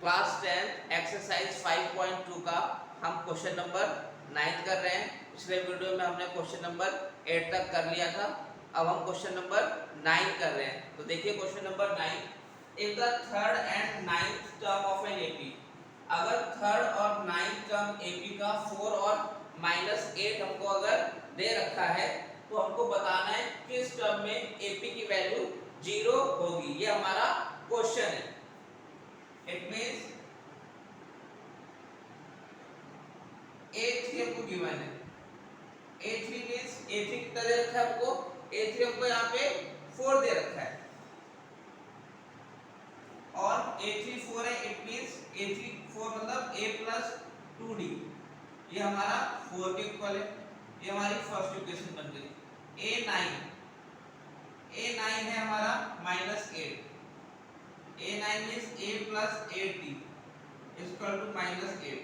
Class 10 exercise 5.2 का हम question number 9 कर रहे हैं। पिछले वीडियो में हमने क्वेश्चन नंबर 8 तक कर लिया था। अब हम क्वेश्चन नंबर 9 कर रहे हैं। तो देखिए question number 9, if the third and ninth term of an AP, अगर थर्ड और नाइन्थ टर्म एपी का 4 और -8 हमको अगर दे रखा है तो हमको बताना है किस टर्म में एपी की वैल्यू 0 होगी। ये हमारा क्वेश्चन है। इट मींस A3 हमको गिवन है। A3 मींस A3 कितना दे रखा है हमको? A3 हमको यहाँ पे 4 दे रखा है और A3 4 है। इट मींस A3 4 मतलब A plus 2D, ये हमारा 4 के इक्वल है। ये हमारी फर्स्ट इक्वेशन बन गई। A9 है हमारा -8। A9 means A plus 8D equal to -8।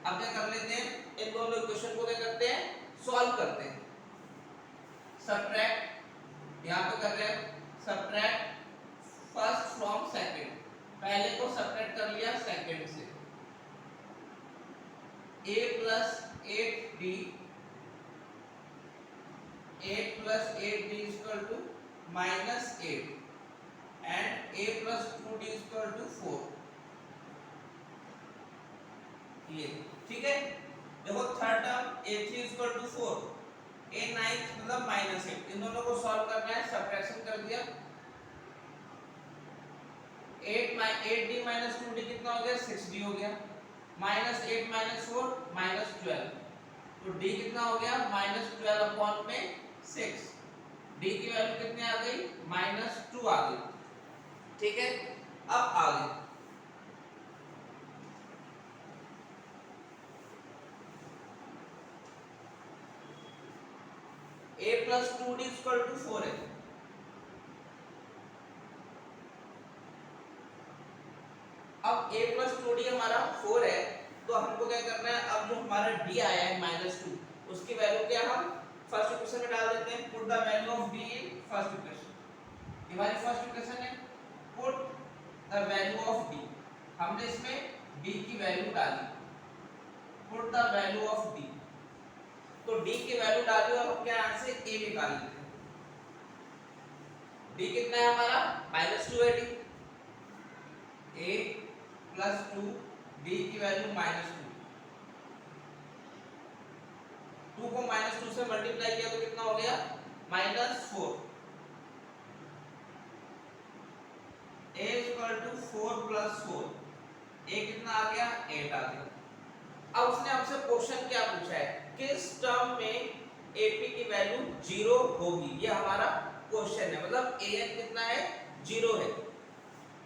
अब क्या कर लेते हैं, इन दोनों इक्वेशन को क्या करते हैं, सॉल्व करते हैं। सब्ट्रैक्ट, यहां पे कर रहे हैं सब्ट्रैक्ट फर्स्ट फ्रॉम सेकंड। पहले को सब्ट्रैक्ट कर लिया सेकंड से। a plus 8d, 8 plus 8d is equal to -8 and a plus 2d is equal to 4। ये ठीक है। देखो third term a3 equal to 4, a9 मतलब -8, इन दोनों को सॉल्व करना है। सब्ट्रैक्शन कर दिया। 8d - 2d कितना हो गया, 6d हो गया। -8 - 4 -12, तो d कितना हो गया, -12 अपॉन में 6। d की वैल्यू कितनी आ गई, -2 आ गई। ठीक है। अब आगे a plus 2d equal to 4 है। अब a plus 2d हमारा 4 है, तो हमको क्या करना है, अब जो हमारा d आया है -2, उसकी वैल्यू क्या हम फर्स्ट इक्वेशन में डाल देते हैं। Put the value of d in first equation. ये हमारी फर्स्ट इक्वेशन है। Put the value of d, हमने इसमें d की वैल्यू डाली। Put the value of d, तो d की वैल्यू डाली और हम क्या यहां से a निकाल लेते हैं। d कितना है हमारा, -2 है d, a plus 2, d की वैल्यू -2। 2 को -2 से मल्टीप्लाई किया तो कितना हो गया, -4। a equal to 4 plus 4, a कितना आ गया, 8 आ गया। अब उसने हमसे क्वेश्चन क्या पूछा है, किस टर्म में AP की वैल्यू 0 होगी। ये हमारा क्वेश्चन है, मतलब an कितना है, 0 है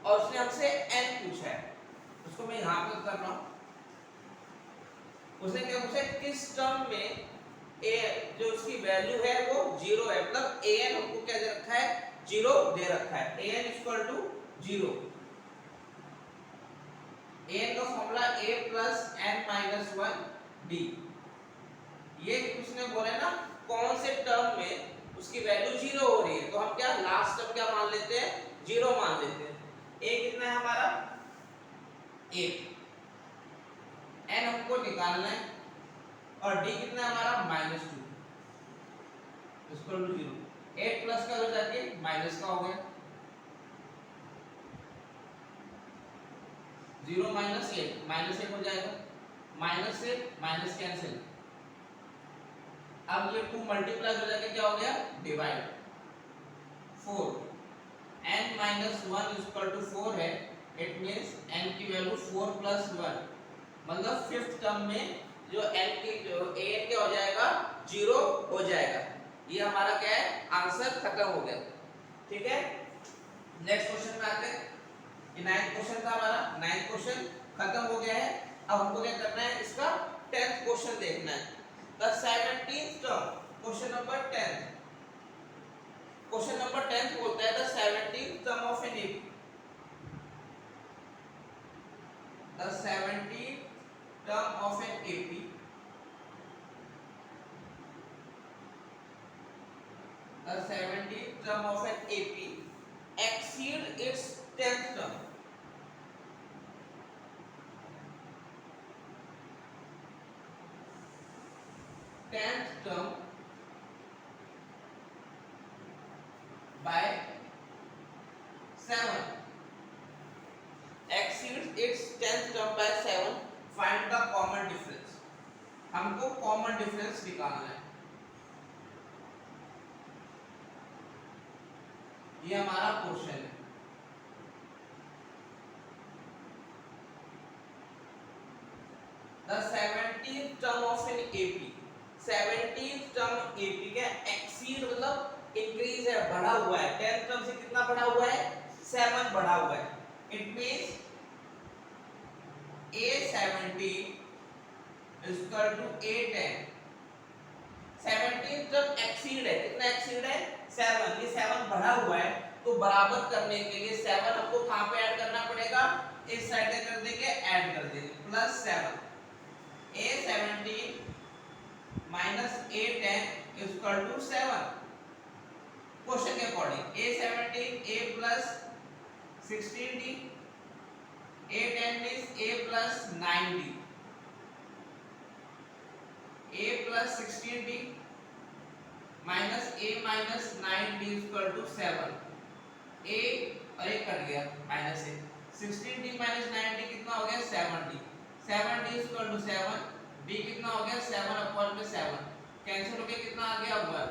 और उसने हमसे n पूछा है। उसको मैं यहां पे कर रहा हूं। उसने क्या पूछा, किस टर्म में a जो उसकी वैल्यू है वो 0 है, मतलब an हमको क्या दे रखा है, 0 दे रखा है। an equal to 0। an का formula a plus n minus 1 d। ये उसने बोला ना कौन से टर्म में उसकी वैल्यू 0 हो रही है, तो हम क्या लास्ट टर्म क्या मान लेते हैं, 0 मान लेते हैं। a कितना है हमारा, 8, n हमको निकालना है और d कितना है हमारा, -2 इक्वल टू 0। 8 प्लस का हो जाके माइनस का हो गया, 0 - 8 -8 हो जाएगा, माइनस से माइनस कैंसिल। अब ये 2 मल्टीप्लाई हो जाके क्या हो गया, डिवाइड। 4 n - 1 इक्वल टू 4 है। इट मींस n की वैल्यू 4 + 1, मतलब फिफ्थ टर्म में जो n की जो an क्या हो जाएगा, 0 हो जाएगा। ये हमारा क्या है, आंसर खत्म हो गया। ठीक है। नेक्स्ट क्वेश्चन में आते हैं। ये 9th क्वेश्चन था हमारा, 9th क्वेश्चन खत्म हो गया है। अब हमको क्या करना है, इसका 10th क्वेश्चन देखना है। The 17th term, question number 10। Question number 10 बोलता है the 17th term of an AP, the 17th term of an AP, the 17th term of an AP exceed its 10th term, term by 7 exceeds its 10th term by 7, find the common difference. हमको common difference निकालना है। ये हमारा question है। The 17th term of an AP, 17th term AP का exceed मतलब increase है, बढ़ा हुआ है। 10th term से कितना बढ़ा हुआ है? 7 बढ़ा हुआ है। It means A17 is equal to A10। 17th term exceed है, कितना exceed है? 7। ये 7 बढ़ा हुआ है, तो बराबर करने के लिए 7 हमको कहाँ पे ऐड करना पड़ेगा? इस साइड में कर देंगे, ऐड कर देंगे, plus 7। A17 minus A10 is equal to 7। Question के according A17 A plus 16D, A10 is A plus 9D, A plus 16D minus A minus 9D is equal to 7। A और एक cut गया minus से, 16D minus 9D कितना हो गया? 7D। 7D is equal to 7, D कितना हो गया? 7 अपॉन में 7 कैंसिल हो गया, कितना आ गया? 1।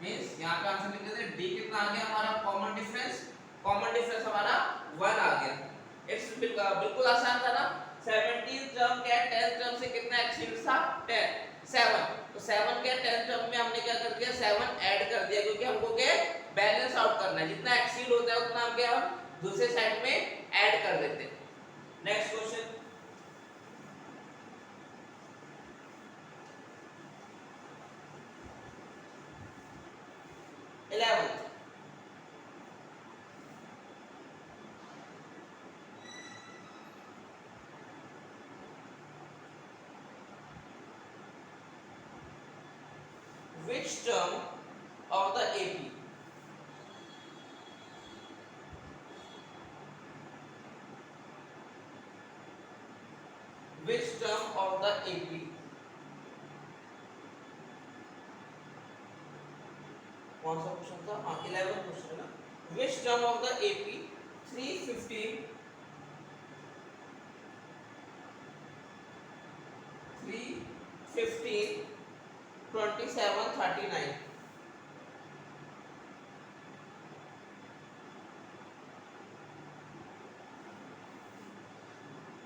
मींस यहाँ पे आंसर लिख देते हैं, D कितना आ गया हमारा? कॉमन डिफरेंस, कॉमन डिफरेंस हमारा 1 आ गया। इट्स बिल्कुल आसान था ना। 17th टर्म क्या है? 10th टर्म से कितना एक्सीड था? 10 7। तो 7 के 10th टर्म में हमने क्या कर दिया? 7 ऐड कर दिया, क्योंकि हमको क्या बैलेंस आउट करना है। जितना एक्सीड होता है उतना हम क्या दूसरे साइड में ऐड कर देते हैं। Next question, which term of the AP which term of the AP कौन सा क्वेश्चन था? हाँ 11 क्वेश्चन है ना। which term of the AP 315 27 39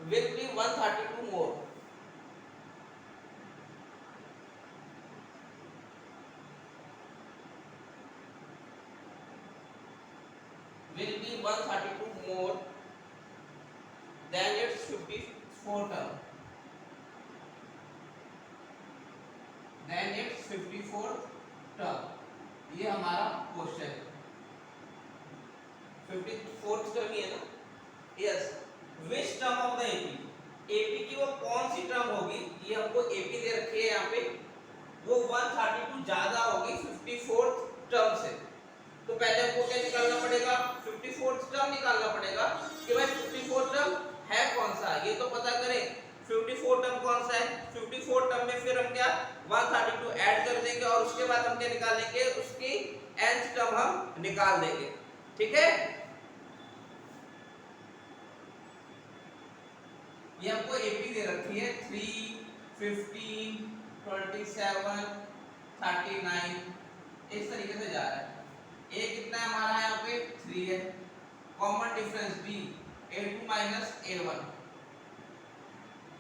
will be 132 more? Will be 132 more than its 54 term, than its 54th term। ये हमारा question है। 54th term ये है ना? Yes. Which term of the AP, AP की वो कौन सी टर्म होगी? ये हमको एपी दे रखी है यहाँ पे, वो 132 ज्यादा होगी 54th टर्म से। तो पहले हमको क्या निकालना पड़ेगा? 54th टर्म निकालना पड़ेगा कि भाई 54th टर्म है कौन सा, ये तो पता करें। 54 टर्म कौन सा है? 54 टर्म में फिर हम क्या 132 ऐड कर देंगे और उसके बाद हम क्या निकालेंगे? उसकी nth टर्म हम निकाल देंगे। ठीक है, ये हमको एपी दे रखी है 3 15 27 39 इस तरीके से जा रहा है। ए कितना है हमारा? यहाँ पे 3 है। कॉमन डिफरेंस बी a2 माइनस a1,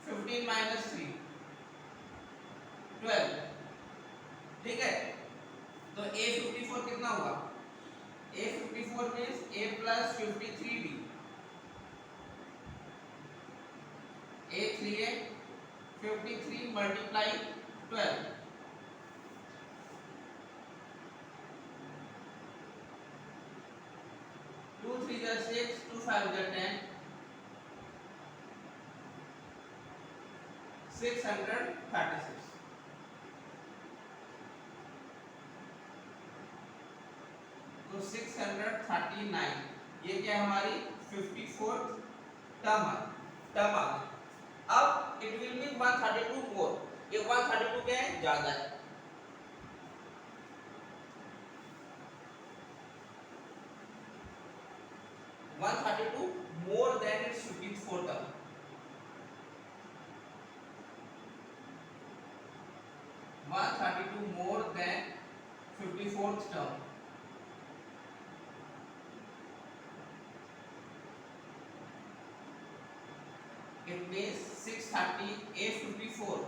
15 माइनस 3 12। ठीक है, तो a54 कितना हुआ? a54 means a plus 53d, a3 है 53 मल्टीप्लाई 12, 2 3 जा 6, 2 5 जा 10, 636। तो 639 ये क्या हमारी 54th टर्म आ गई। अब इट विल बी 132 मोर, ये 132 क्या है? ज्यादा है। 132 more than its 54th term. 132 more than 54th term. It means 630 A54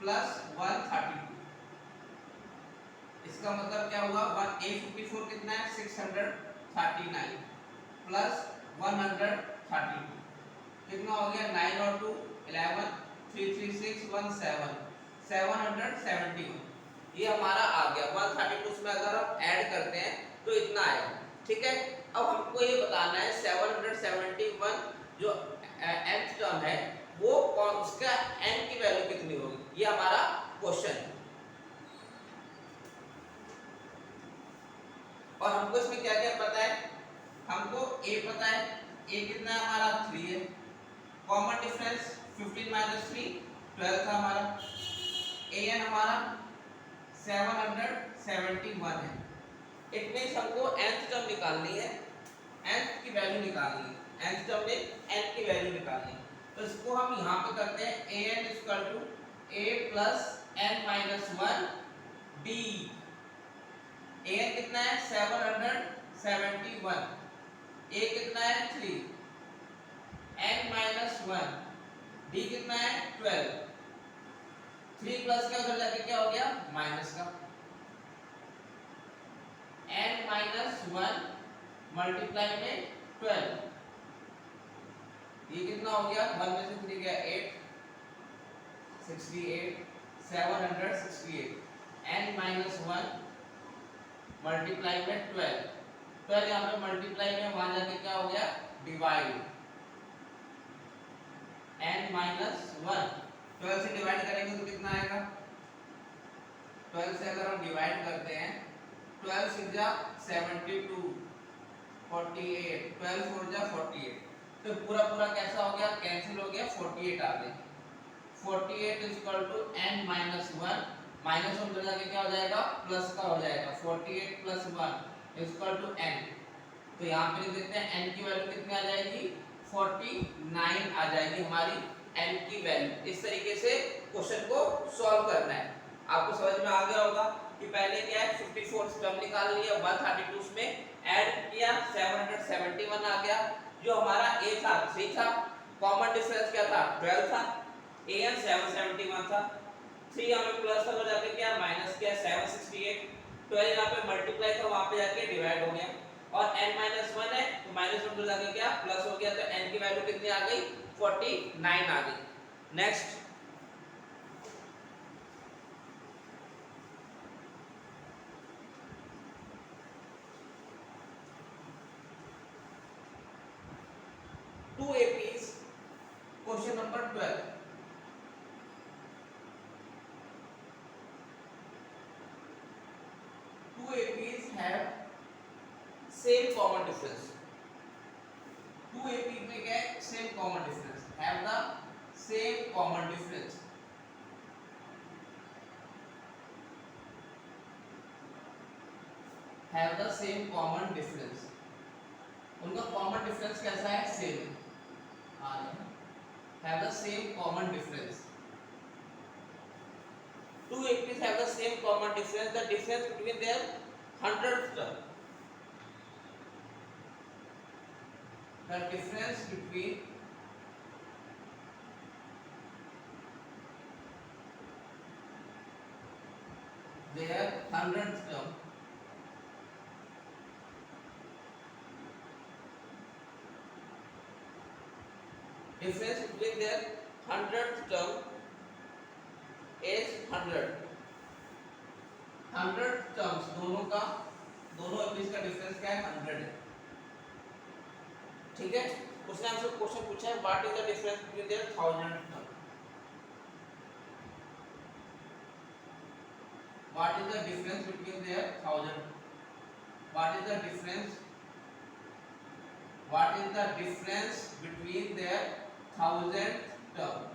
plus 132. इसका मतलब क्या हुआ? A54 कितना है? 639 प्लस 132 कितना हो गया? 9 और 2 11 3 3 6 1 7 771. ये हमारा आ गया 132 में अगर हम ऐड करते हैं तो इतना आएगा। ठीक है, अब हमको ये बताना है 771 जो nth टर्म है वो कौन, उसका n की वैल्यू कितनी होगी, ये हमारा क्वेश्चन है। और हमको इसमें क्या क्या पता है? हमको a पता है, a कितना है हमारा? 3 है। कॉमन डिफरेंस 15 माइनस 3 12 था हमारा। an हमारा 771 है। इट मींस हमको nth टर्म निकालनी है, nth की वैल्यू निकालनी है, nth टर्म में n की वैल्यू निकालनी है। तो इसको हम यहाँ पे करते हैं an a plus n minus 1 b। an कितना है? 771, a कितना है? 3, n minus 1, b कितना है? 12। 3 प्लस का उधर जाके क्या हो गया? माइनस का। n minus 1 मल्टीप्लाई में 12, ये कितना हो गया? 1 में से 3 गया 8, 68, 768। n minus 1 मल्टीप्लाई में 12, 12 यहाँ पे मल्टीप्लाई में, वहां जाके क्या हो गया? डिवाइड। n minus 1 12 से डिवाइड करेंगे तो कितना आएगा? 12 से अगर हम डिवाइड करते हैं 12 6 जा 72, 48, 12 4 जा 48, तो पूरा पूरा कैसा हो गया? कैंसिल हो गया, 48 आ गए। 48 is equal to n minus 1, minus 1 उधर जाके क्या हो जाएगा? प्लस का हो जाएगा। 48 plus 1 is equal to n। तो यहाँ पे देखते हैं n की वैल्यू कितनी आ जाएगी? 49 आ जाएगी हमारी n की वैल्यू। इस तरीके से क्वेश्चन को सॉल्व करना है। आपको समझ में आ गया होगा कि पहले क्या है, 54 टर्म निकाल लिया, 132 में ऐड किया, 771 आ गया। जो हमारा a था 3 था, कॉमन डिफरेंस क्या था? 12 था, an 771 था, 3 यहाँ पे प्लस था तो जाके क्या माइनस किया 768, 12 यहाँ पे मल्टीप्लाई था वहां पे जाके डिवाइड हो गया, और n 1 है तो माइनस 1 तो जाके क्या प्लस हो गया, तो n की वैल्यू कितनी आ गई? 49 आ गई। Next, two APs, question number 12। Two APs have same common difference. Two APs में क्या है? Same common difference. Have the same common difference. Have the same common difference. उनका common difference कैसा है? Same है। Have the same common difference. Two APs have the same common difference. The difference between their 100th term. The difference between their 100th term difference between their 100th term is 100 terms, दोनों APs का difference क्या है? 100 है। ठीक है, उसने हमसे question पूछा है what is the difference between their 1000 term. What is the difference between their 1000, what is the difference, what is the difference between their 1000 term.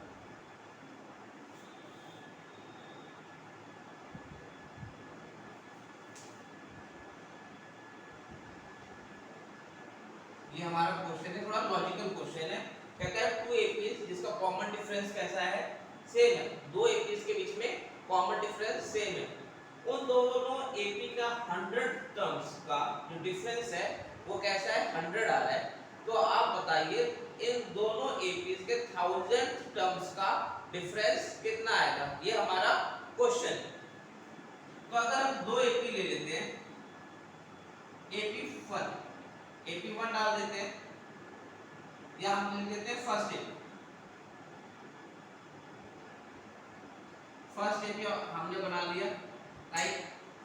ये हमारा क्वेश्चन है, थोड़ा लॉजिकल क्वेश्चन है। कहता है टू एपीज जिसका कॉमन डिफरेंस कैसा है, सेम है। दो एपीज के बीच में कॉमन डिफरेंस सेम है। उन दोनों एपी का 100 टर्म्स का जो डिफरेंस है वो कैसा है, 100 आ रहा है। तो आप बताइए इन दोनों एपीज के 1000 टर्म्स का डिफरेंस कितना आएगा, ये हमारा क्वेश्चन है। तो अगर हम दो एपी ले लेते हैं, AP1 डाल देते हैं, या हम लिख देते हैं फर्स्ट एपी। फर्स्ट एपी हमने बना लिया, like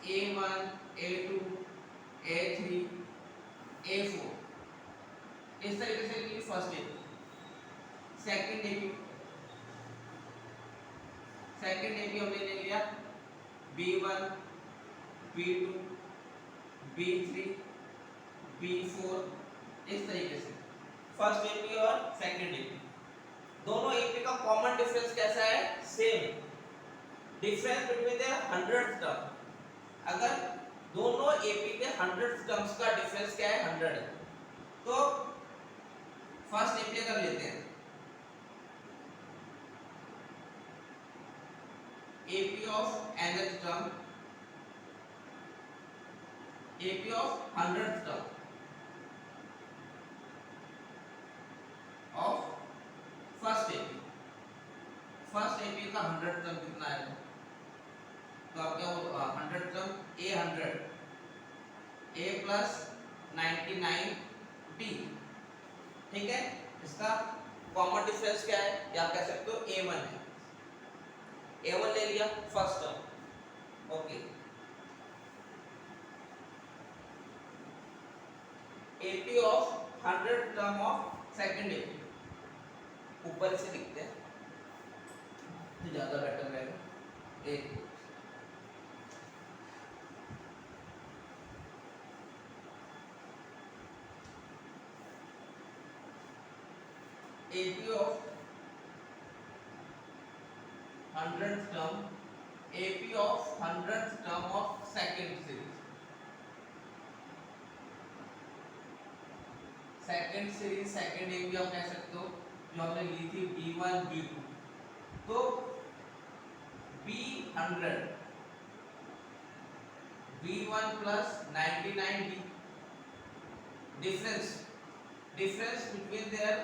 A1, A2, A3, A4, इस तरीके से लिखी फर्स्ट एपी। सेकंड एपी हमने ले लिया B1, B2, B3, B4, इस तरीके से फर्स्ट एपी और सेकंड एपी। दोनों एपी का कॉमन डिफरेंस कैसा है, same. Difference between their 100 term, अगर दोनों एपी के 100 टर्म्स का डिफरेंस क्या है, 100 है। तो फर्स्ट एपी अगर लेते हैं, AP of nth term, AP of 100th term of first AP. First AP का 100 टर्म कितना है, तो आप क्या 100 term A100, A plus 99D, ठीक है। इसका कॉमन डिफरेंस क्या है, या आप कह सकते हो A1 है। A1 ले लिया first term, okay. AP of 100 term of second AP, ऊपर से लिखते हैं तो ज्यादा बेटर रहेगा। एक AP of 100th term, AP of 100th term of second series, second AP आप कह सकते हो, जो हमने ली थी B1, B2। तो B100, B1 plus 99D, difference between their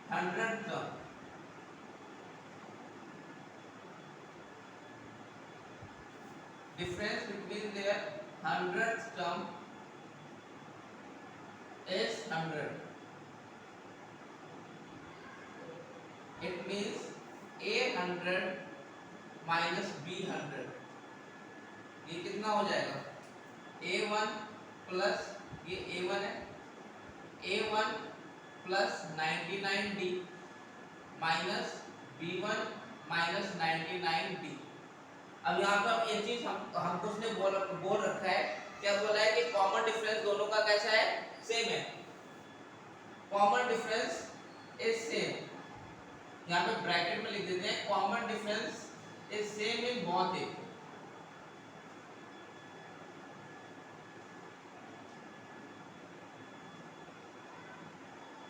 100 term, difference between their 100th term is 100. It means A100 minus B100, ये कितना हो जाएगा, A1 प्लस ये A1 है, A1 plus 99D minus B1 minus 99D। अब यहाँ पर ये चीज हमको उसने बोल रखा है, क्या बोला है कि कॉमन डिफरेंस दोनों का कैसा है, सेम है। कॉमन डिफरेंस इज सेम, यहाँ पे ब्रैकेट में लिख देते हैं common difference is same in both AP.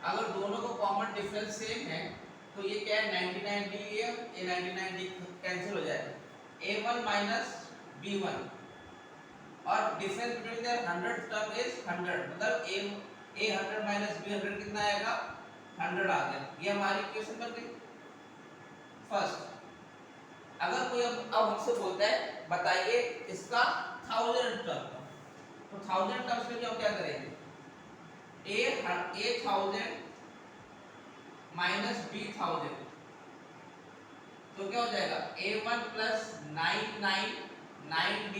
अगर दोनों को कॉमन डिफरेंस सेम है तो ये क्या है, 99D है, ये 99D कैंसिल हो जाएगा, A1 माइनस B1, और difference between their 100 term is 100, मतलब A100 माइनस B100 कितना आएगा, 100 आ गया। ये हमारी इक्वेशन बन गई फर्स्ट। अगर कोई अब हमसे बोलता है बताइए इसका 1000 टर्म, तो 1000 टर्म्स में क्या करेंगे, A1000 माइनस B1000, तो क्या हो जाएगा, A1 plus 999D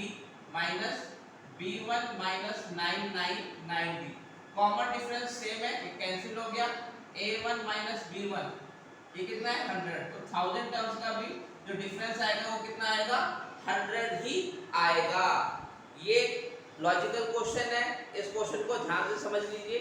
minus B1 minus 999D। Common difference same है, ये कैंसिल हो गया, A1 माइनस B1 ये कितना है, 100। तो 1000 टर्म्स का भी जो डिफरेंस आएगा वो कितना आएगा, 100 ही आएगा। ये लॉजिकल क्वेश्चन है, इस क्वेश्चन को ध्यान से समझ लीजिए।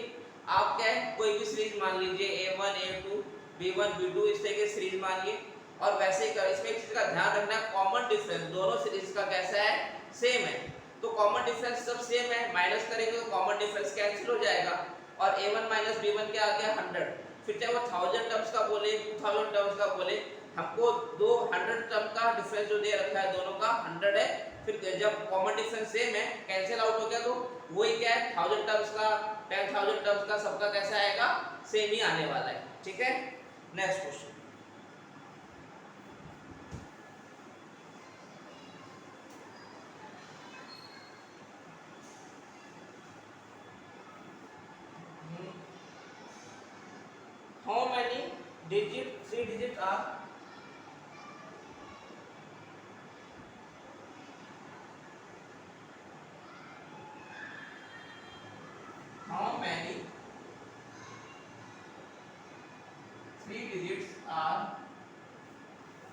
आप क्या है, कोई भी सीरीज मान लीजिए, A1, A2, B1, B2, इस तरह की सीरीज मानिए और वैसे ही कर। इसमें एक चीज का ध्यान रखना है, कॉमन डिफरेंस दोनों सीरीज का कैसा है, सेम है। तो कॉमन डिफरेंस सब सेम है, माइनस करेंगे तो कॉमन डिफरेंस कैंसिल हो जाएगा। और a1 माइनस b1 क्या आ गया 100। फिर चाहे वो 1000 टर्म्स का बोले 2000 टर्म्स का बोले, हमको दो 100 टर्म का डिफरेंस जो दे रखा है दोनों का 100 है। फिर जब कॉमन डिफरेंस सेम है कैंसिल आउट हो गया तो वही क्या है 1000 टर्म्स का 10000 टर्म्स का सबका कैसा आएगा सेम ही आने वाला है। ठीक है, next question. How many three digits are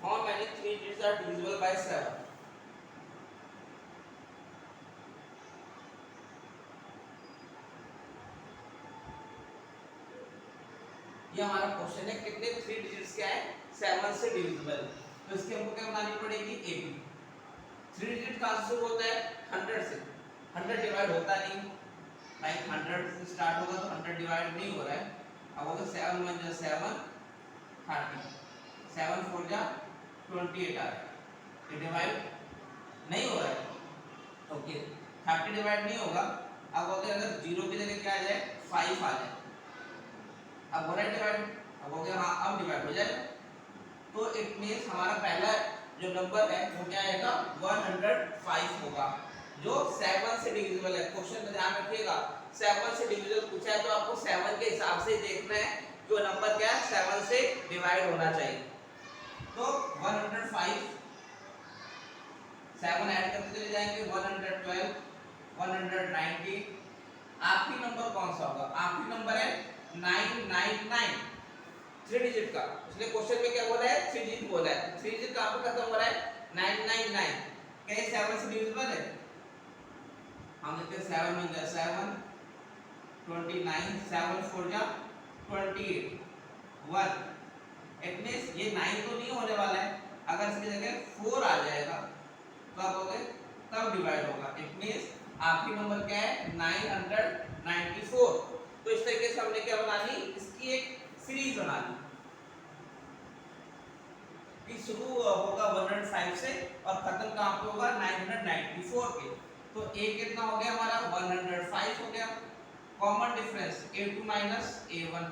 how many three digits are divisible by 7? ये हमारा क्वेश्चन है कितने थ्री डिजिट्स क्या है 7 से डिविजिबल। तो इसकी हमको क्या बनानी पड़ेगी एबी। थ्री डिजिट कहां से शुरू होता है 100 से। 100 डिवाइड होता नहीं, लाइक 100 से स्टार्ट होगा तो 100 डिवाइड नहीं हो रहा है। अब होगा 7 1 जा 7 30, 7 4 जा 28 आ रहा है, ये डिवाइड नहीं हो रहा है। ओके 30 डिवाइड नहीं होगा। अब अगर 0 की जगह क्या आ जाए 5 आ जाए, अब हो रहा है डिवाइड, अब हो गया, हाँ अब डिवाइड हो जाएगा। तो इट मींस हमारा पहला जो नंबर है वो क्या आएगा 105 होगा, जो 7 से डिविजिबल है। क्वेश्चन में ध्यान रखिएगा 7 से डिविजिबल पूछा है तो आपको 7 के हिसाब से देखना है कि वो नंबर क्या है 7 से डिवाइड होना चाहिए। तो 105 7 ऐड करते चले जाएंगे 112 190। आखिरी नंबर कौन सा होगा, आखिरी नंबर है 999 थ्री डिजिट का। इसलिए क्वेश्चन में क्या बोला है थ्री डिजिट बोला है, थ्री डिजिट कहां पे खत्म हो रहा है 999। क्या ये 7 से डिविजिबल है? हम देखते हैं 7 1 जा 7 29, 7 4 जा 28 1। इट मींस ये 9 तो नहीं होने वाला है, अगर इसकी जगह 4 आ जाएगा तो आप बोलोगे तब डिवाइड होगा। इट मींस आखिरी नंबर क्या है 994। तो इस तरीके से हमने क्या बना ली, इसकी एक सीरीज बना ली कि शुरू होगा 105 से और खत्म कहां पे होगा 994 के। तो a कितना हो गया हमारा 105 हो गया। Common difference a2 minus a1,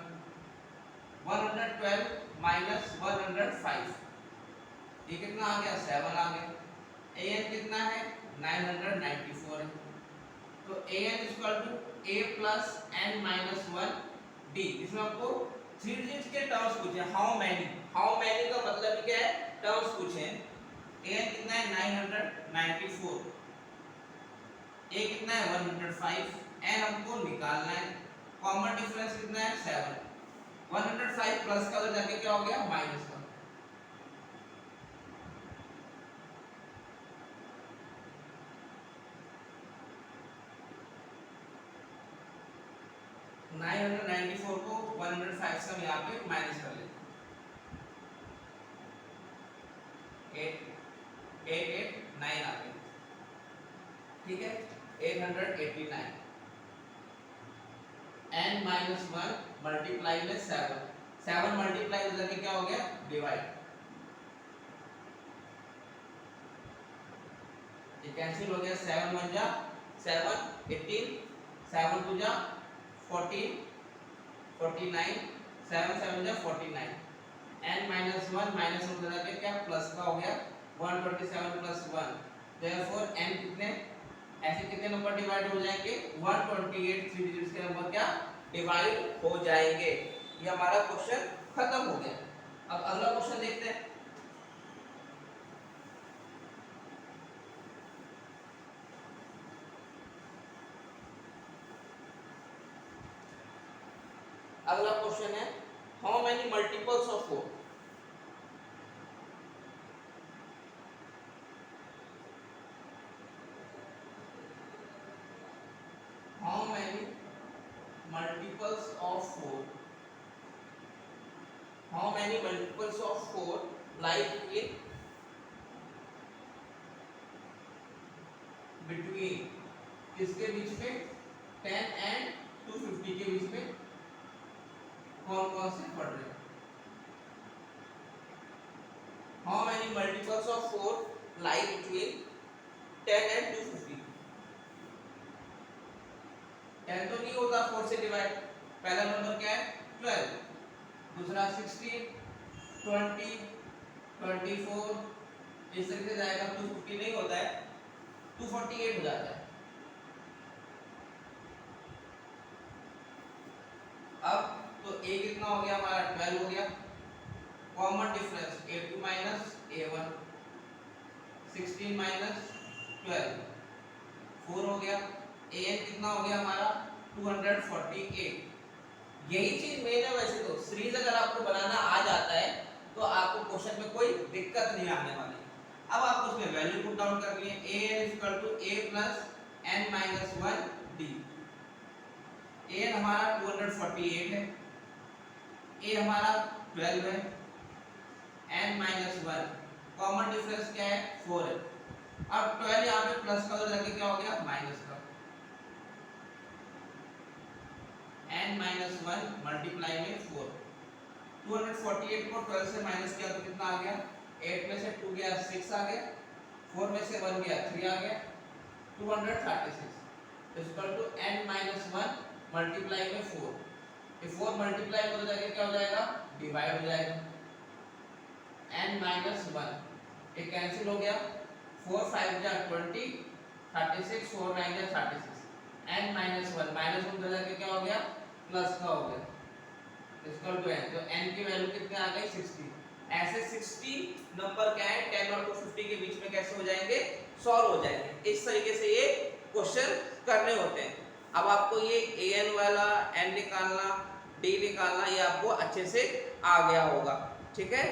112 minus 105, ये कितना आ गया 7 आ गया। an कितना है 994 है। तो an equal to a plus n minus 1 d। इसमें आपको थ्री डिजिट के टर्म्स पूछे, हाउ मैनी का मतलब क्या है टर्म्स पूछे। an कितना है 994, a कितना है 105, n हमको निकालना है। कॉमन डिफरेंस कितना है 7, 105 प्लस का उधर जाके क्या हो गया माइनस का। 994 को 105 से हम यहाँ पे माइनस कर लेते हैं, 889 आ गया। ठीक है 889 n माइनस 1 मल्टीप्लाई में 7, 7 मल्टीप्लाई हो जाके क्या हो गया डिवाइड, ये कैंसिल हो गया। 7 1 जा 7 18, 7 2 जा 14 49, 7 7 जा 49, n माइनस 1 माइनस 1 बना के क्या प्लस का हो गया 127 प्लस 1। देयरफॉर n कितने ऐसे कितने नंबर डिवाइड हो जाएंगे 128 थ्री डिजिट्स के नंबर क्या डिवाइड हो जाएंगे। ये हमारा क्वेश्चन खत्म हो गया। अब अगला क्वेश्चन देखते हैं। अगला क्वेश्चन है how many multiples of 4। How many multiples of 4, how many multiples of 4 like in between किसके बीच में 10 एंड 250 के बीच में से डिवाइड, पहला नंबर क्या है 12, दूसरा 16, 20, 24, इस तरीके से जाएगा। 250 नहीं होता है, 248 हो जाता है। अब तो a कितना हो गया हमारा 12 हो गया, common difference a2 minus a1, 16 minus 12 4 हो गया, an कितना हो गया हमारा 248। यही चीज मैंने वैसे तो सीरीज अगर आपको बनाना आ जाता है तो आपको क्वेश्चन में कोई दिक्कत नहीं आने वाली। अब आप उसमें वैल्यू पुट डाउन कर लिए, an = a plus n minus 1 d। an हमारा 248 है, a हमारा 12 है, n minus 1 कॉमन डिफरेंस क्या है 4 है। अब 12 यहाँ पे प्लस का उधर जाके क्या हो गया माइनस का, n minus 1 मल्टीप्लाई में 4, 248 को 12 से माइनस किया तो कितना आ गया, 8 में से 2 गया 6 आ गया, 4 में से 1 गया 3 आ गया, 236 equal to n minus 1 multiply में 4। ये 4 मल्टीप्लाई में हो जाएगा क्या हो जाएगा डिवाइड हो जाएगा, n minus 1 ये कैंसिल हो गया, 4 5 जा 20, 36 4 9 जा 36, n minus 1 माइनस 1 हो जाके क्या हो गया प्लस का हो गया इक्वल टू n। तो n की वैल्यू कितने आ गई 60। ऐसे 60 नंबर क्या है 10 और 250 के बीच में कैसे हो जाएंगे सॉल्व हो जाएंगे। इस तरीके से ये क्वेश्चन करने होते हैं। अब आपको ये an वाला n निकालना d निकालना ये आपको अच्छे से आ गया होगा, ठीक है।